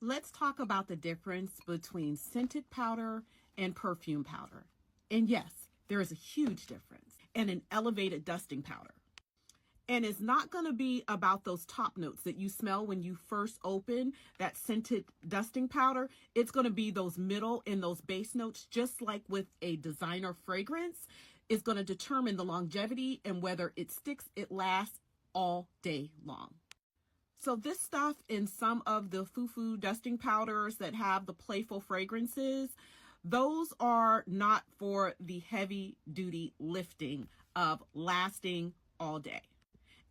Let's talk about the difference between scented powder and perfume powder. And yes, there is a huge difference. And an elevated dusting powder. And it's not going to be about those top notes that you smell when you first open that scented dusting powder. It's going to be those middle and those base notes, just like with a designer fragrance, is going to determine the longevity and whether it sticks, it lasts all day long. So this stuff in some of the foo-foo dusting powders that have the playful fragrances, those are not for the heavy duty lifting of lasting all day.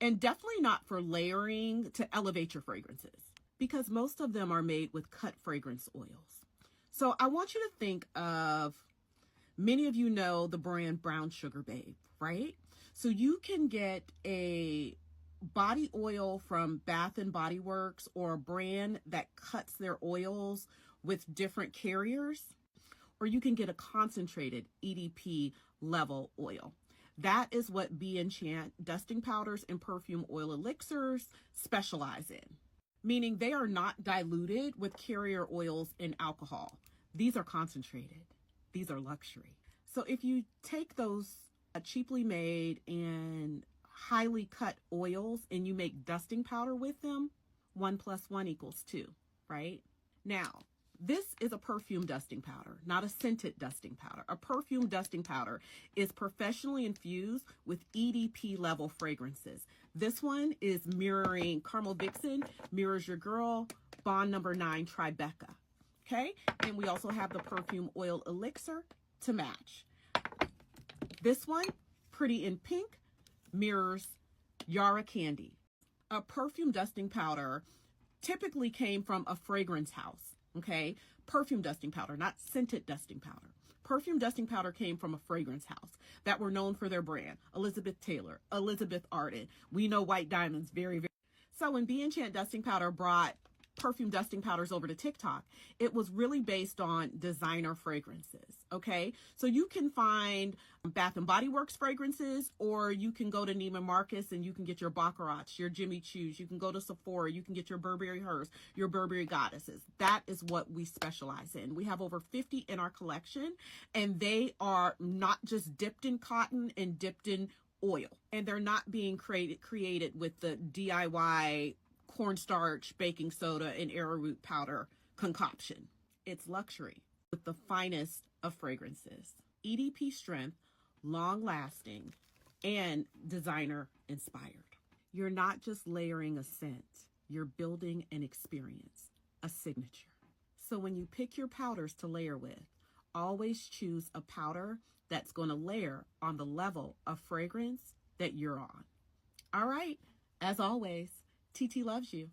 And definitely not for layering to elevate your fragrances, because most of them are made with cut fragrance oils. So I want you to think of, many of you know the brand Brown Sugar Babe, right? So you can get a body oil from Bath and Body Works or a brand that cuts their oils with different carriers, or you can get a concentrated EDP level oil. That is what Beenchant dusting powders and perfume oil elixirs specialize in, meaning they are not diluted with carrier oils and alcohol. These are concentrated. These are luxury. So if you take those cheaply made and highly cut oils and you make dusting powder with them, 1 + 1 = 2, right? Now, this is a perfume dusting powder, not a scented dusting powder. A perfume dusting powder is professionally infused with EDP level fragrances. This one is mirroring Caramel Vixen, mirrors Your Girl, Bond No. 9 Tribeca. Okay, and we also have the perfume oil elixir to match. This one, Pretty in Pink, mirrors Yara Candy. A perfume dusting powder typically came from a fragrance house. Okay, perfume dusting powder, not scented dusting powder. Perfume dusting powder came from a fragrance house that were known for their brand. Elizabeth Taylor, Elizabeth Arden. We know White Diamonds very, very. So when Beenchant dusting powder brought perfume dusting powders over to TikTok, it was really based on designer fragrances. Okay, so you can find Bath and Body Works fragrances, or you can go to Neiman Marcus and you can get your Baccarat, your Jimmy Choo's. You can go to Sephora, you can get your Burberry Hers, your Burberry Goddesses. That is what we specialize in. We have over 50 in our collection, and they are not just dipped in cotton and dipped in oil, and they're not being created with the DIY cornstarch, baking soda, and arrowroot powder concoction. It's luxury with the finest of fragrances. EDP strength, long lasting, and designer inspired. You're not just layering a scent, you're building an experience, a signature. So when you pick your powders to layer with, always choose a powder that's going to layer on the level of fragrance that you're on. All right, as always, TT loves you.